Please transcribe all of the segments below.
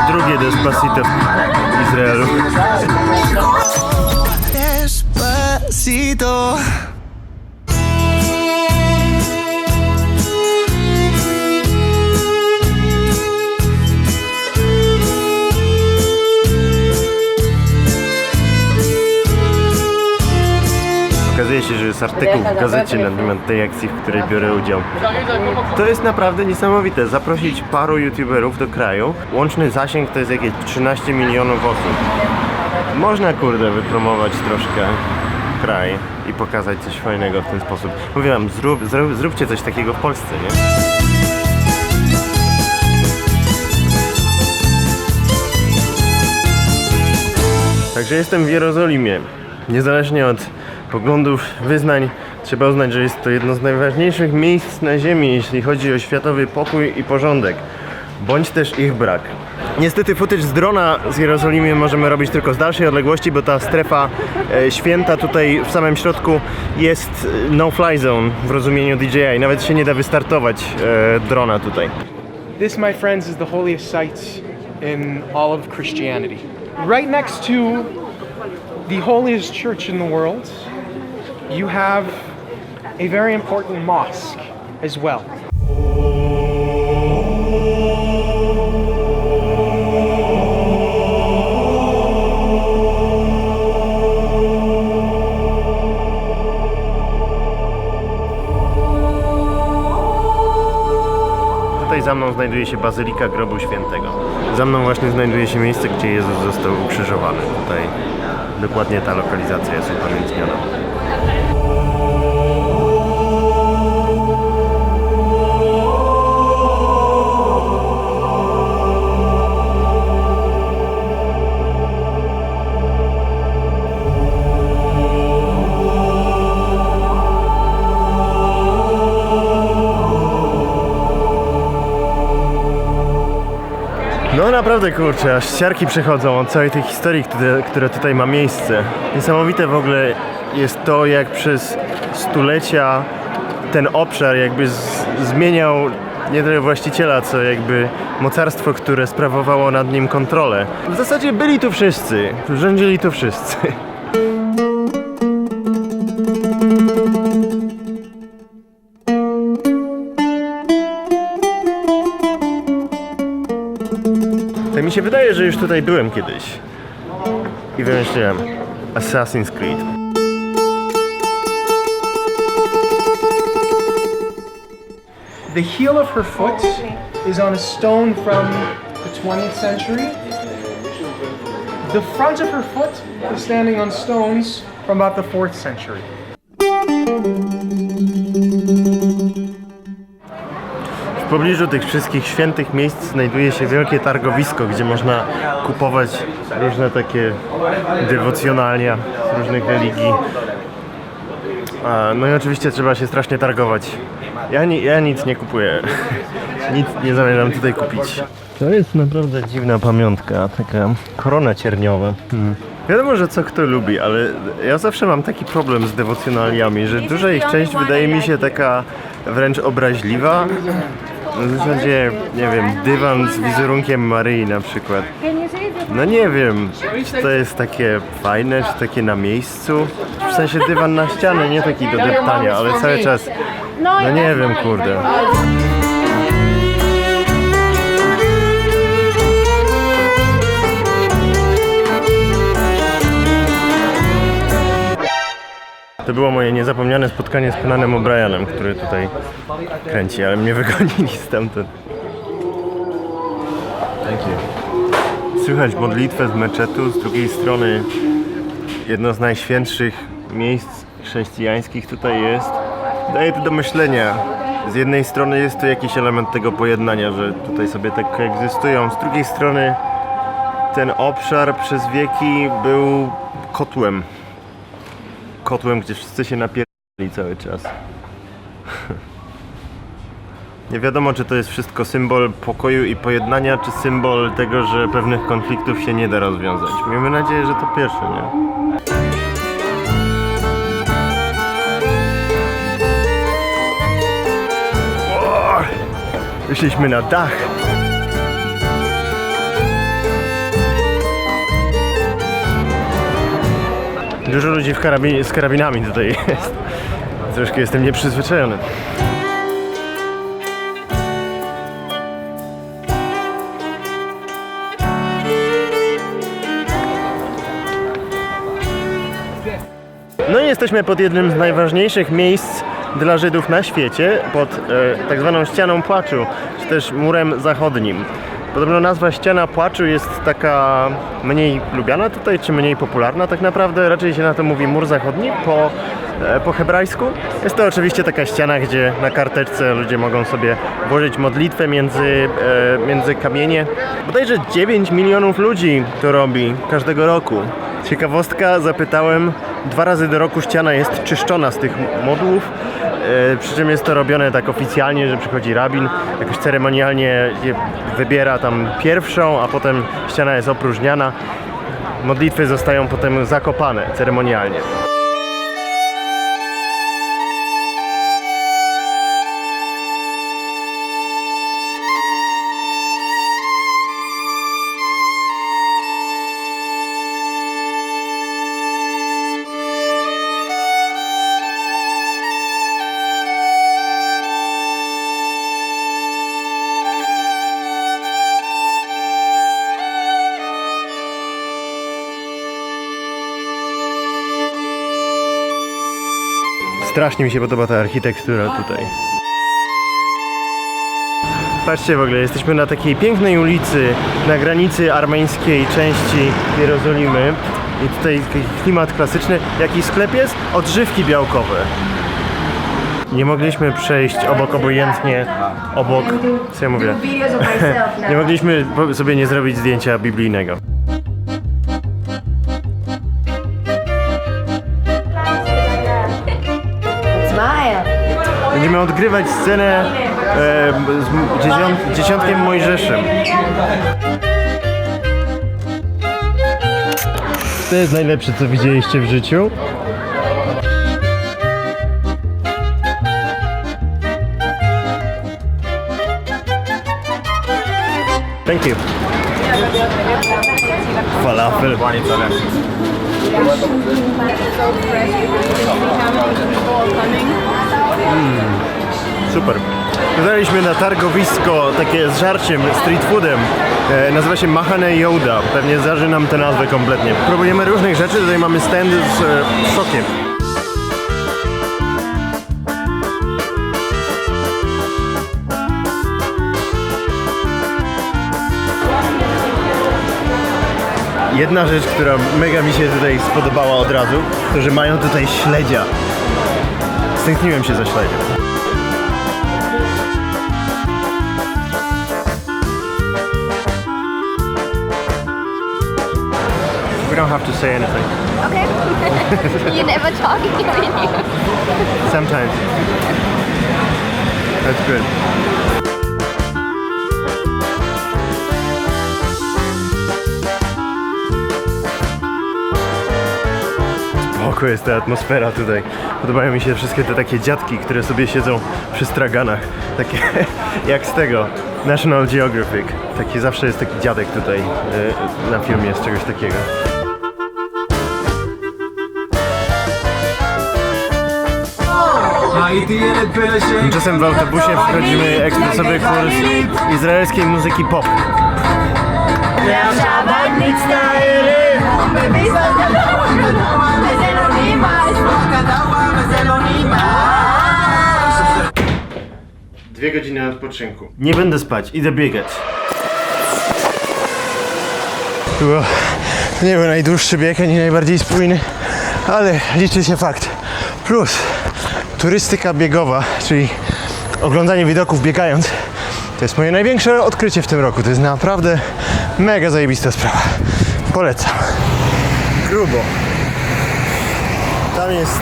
Drugie Despacito w Izraelu. Despacito. Okazuje się, że jest artykuł w gazecie na temat tej akcji, w której biorę udział. To jest naprawdę niesamowite. Zaprosić paru youtuberów do kraju. Łączny zasięg to jest jakieś 13 milionów osób. Można, kurde, wypromować troszkę kraj i pokazać coś fajnego w ten sposób. Mówię wam, zróbcie coś takiego w Polsce, nie? Także jestem w Jerozolimie. Niezależnie od poglądów, wyznań, trzeba uznać, że jest to jedno z najważniejszych miejsc na ziemi, jeśli chodzi o światowy pokój i porządek, bądź też ich brak. Niestety footage z drona z Jerozolimy możemy robić tylko z dalszej odległości, bo ta strefa święta tutaj w samym środku jest no-fly zone w rozumieniu DJI. Nawet się nie da wystartować drona tutaj. This, my friends, is the holiest site in all of Christianity. Right next to the holiest church in the world, you have a very important mosque as well. Tutaj za mną znajduje się Bazylika Grobu Świętego. Za mną właśnie znajduje się miejsce, gdzie Jezus został ukrzyżowany. Tutaj dokładnie ta lokalizacja jest upamiętniona. No naprawdę, kurczę, aż ciarki przechodzą od całej tej historii, która tutaj ma miejsce. Niesamowite w ogóle jest to, jak przez stulecia ten obszar jakby zmieniał nie tyle właściciela, co jakby mocarstwo, które sprawowało nad nim kontrolę. W zasadzie byli tu wszyscy, rządzili tu wszyscy. Tak mi się wydaje, że już tutaj byłem kiedyś i wymyśliłem Assassin's Creed. The heel of her foot is on a stone from the 20th century. The front of her foot is standing on stones from about the 4th century. W pobliżu tych wszystkich świętych miejsc znajduje się wielkie targowisko, gdzie można kupować różne takie dewocjonalia z różnych religii. No i oczywiście trzeba się strasznie targować. Ja nic nie kupuję. Nic nie zamierzam tutaj kupić. To jest naprawdę dziwna pamiątka, taka korona cierniowa. Wiadomo, że co kto lubi, ale ja zawsze mam taki problem z dewocjonaliami, że duża ich część wydaje mi się taka wręcz obraźliwa. W zasadzie, nie wiem, dywan z wizerunkiem Maryi na przykład. No nie wiem, czy to jest takie fajne, czy takie na miejscu. W sensie dywan na ścianę, nie taki do deptania, ale cały czas, no nie wiem, kurde. To było moje niezapomniane spotkanie z Conanem O'Brienem, który tutaj kręci, ale mnie wygonili stamtąd. Słychać modlitwę z meczetu, z drugiej strony jedno z najświętszych miejsc chrześcijańskich tutaj jest. Daje to do myślenia. Z jednej strony jest tu jakiś element tego pojednania, że tutaj sobie tak koegzystują. Z drugiej strony ten obszar przez wieki był kotłem. Kotłem, gdzie wszyscy się napierdali cały czas. Nie wiadomo, czy to jest wszystko symbol pokoju i pojednania, czy symbol tego, że pewnych konfliktów się nie da rozwiązać. Miejmy nadzieję, że to pierwsze, nie? Wyszliśmy na dach. Dużo ludzi z karabinami tutaj jest. Troszkę jestem nieprzyzwyczajony. No i jesteśmy pod jednym z najważniejszych miejsc dla Żydów na świecie, pod tak zwaną ścianą płaczu, czy też murem zachodnim. Podobno nazwa ściana płaczu jest taka mniej lubiana tutaj, czy mniej popularna tak naprawdę. Raczej się na to mówi mur zachodni po hebrajsku. Jest to oczywiście taka ściana, gdzie na karteczce ludzie mogą sobie włożyć modlitwę między kamienie. Bodajże 9 milionów ludzi to robi każdego roku. Ciekawostka, zapytałem, 2 razy do roku ściana jest czyszczona z tych modłów, przy czym jest to robione tak oficjalnie, że przychodzi rabin, jakoś ceremonialnie wybiera tam pierwszą, a potem ściana jest opróżniana. Modlitwy zostają potem zakopane ceremonialnie. Strasznie mi się podoba ta architektura tutaj. Patrzcie w ogóle, jesteśmy na takiej pięknej ulicy na granicy armeńskiej części Jerozolimy. I tutaj klimat klasyczny. Jaki sklep jest? Odżywki białkowe. Nie mogliśmy przejść obojętnie, co ja mówię? Nie mogliśmy sobie nie zrobić zdjęcia biblijnego. Będziemy odgrywać scenę z dzieciątkiem Mojżeszem. To jest najlepsze, co widzieliście w życiu. Thank you. Falafel. Super. Dotarliśmy na targowisko takie z żarciem, street foodem. Nazywa się Machane Yehuda. Pewnie zdarzy nam tę nazwę kompletnie. Próbujemy różnych rzeczy. Tutaj mamy stand z sokiem. Jedna rzecz, która mega mi się tutaj spodobała od razu, to że mają tutaj śledzia. Stęskniłem się za śledziem. We don't have to say anything. Okay. You never talk in your video. Sometimes. That's good. Spoko jest ta atmosfera tutaj. Podobają mi się wszystkie te takie dziadki, które sobie siedzą przy straganach. Takie jak z tego National Geographic. Taki zawsze jest taki dziadek tutaj na filmie z czegoś takiego. Tymczasem w autobusie wchodzimy ekspresowy kurs izraelskiej muzyki pop. Dwie godziny odpoczynku. Nie będę spać, idę biegać. To nie był najdłuższy bieg, ani najbardziej spójny, ale liczy się fakt. Plus turystyka biegowa, czyli oglądanie widoków biegając, to jest moje największe odkrycie w tym roku. To jest naprawdę mega zajebista sprawa. Polecam. Grubo. Tam jest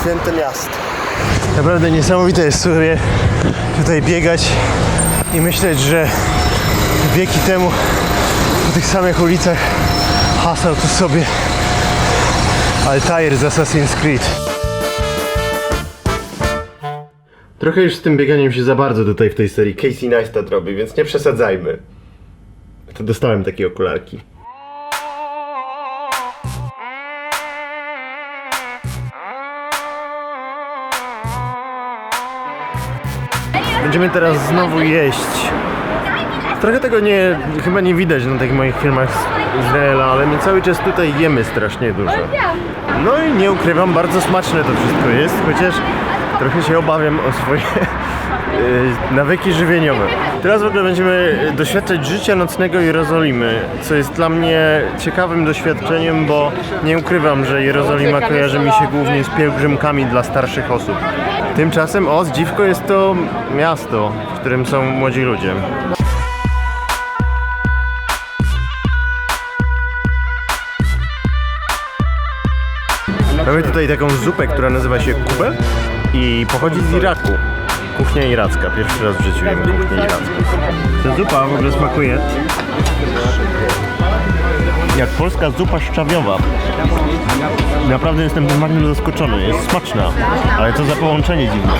święte miasto. Naprawdę niesamowite jest sobie tutaj biegać i myśleć, że wieki temu po tych samych ulicach hasał tu sobie Altair z Assassin's Creed. Trochę już z tym bieganiem się za bardzo tutaj w tej serii Casey Neistat robi, więc nie przesadzajmy. To dostałem takie okularki. Będziemy teraz znowu jeść. Trochę tego chyba nie widać na tych moich filmach z Izraela, ale my cały czas tutaj jemy strasznie dużo. No i nie ukrywam, bardzo smaczne to wszystko jest, chociaż trochę się obawiam o swoje nawyki żywieniowe. Teraz w ogóle będziemy doświadczać życia nocnego Jerozolimy, co jest dla mnie ciekawym doświadczeniem, bo nie ukrywam, że Jerozolima kojarzy mi się głównie z pielgrzymkami dla starszych osób. Tymczasem, dziwko, jest to miasto, w którym są młodzi ludzie. Mamy tutaj taką zupę, która nazywa się kubel i pochodzi z Iraku. Kuchnia iracka. Pierwszy raz w życiu jem kuchnię iracką. Ta zupa w ogóle smakuje jak polska zupa szczawiowa. Naprawdę jestem tym smakiem zaskoczony. Jest smaczna, ale to za połączenie dziwne.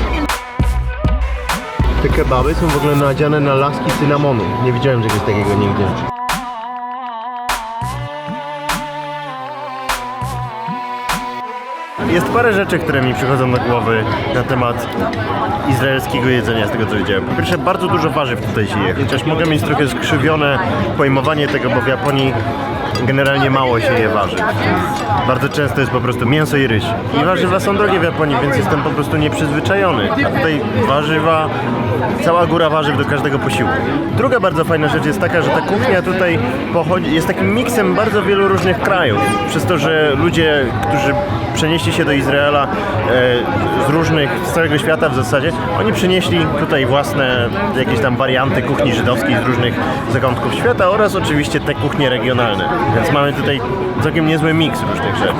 Te kebaby są w ogóle nadziane na laski cynamonu. Nie widziałem czegoś takiego nigdzie. Jest parę rzeczy, które mi przychodzą do głowy na temat izraelskiego jedzenia, z tego co widziałem. Po pierwsze, bardzo dużo warzyw tutaj się je, chociaż mogę mieć trochę skrzywione pojmowanie tego, bo w Japonii generalnie mało się je warzyw. Bardzo często jest po prostu mięso i ryż. I warzywa są drogie w Japonii, więc jestem po prostu nieprzyzwyczajony. A tutaj warzywa, cała góra warzyw do każdego posiłku. Druga bardzo fajna rzecz jest taka, że ta kuchnia tutaj jest takim miksem bardzo wielu różnych krajów. Przez to, że ludzie, którzy przenieśli się do Izraela z całego świata w zasadzie, oni przynieśli tutaj własne jakieś tam warianty kuchni żydowskiej z różnych zakątków świata oraz oczywiście te kuchnie regionalne. Więc mamy tutaj całkiem niezły miks różnych rzeczy.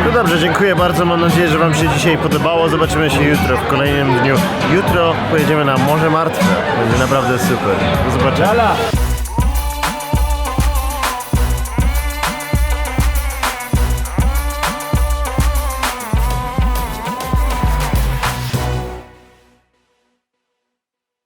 No dobrze, dziękuję bardzo. Mam nadzieję, że Wam się dzisiaj podobało. Zobaczymy się jutro w kolejnym dniu. Jutro pojedziemy na Morze Martwe. Będzie naprawdę super. Do zobaczenia.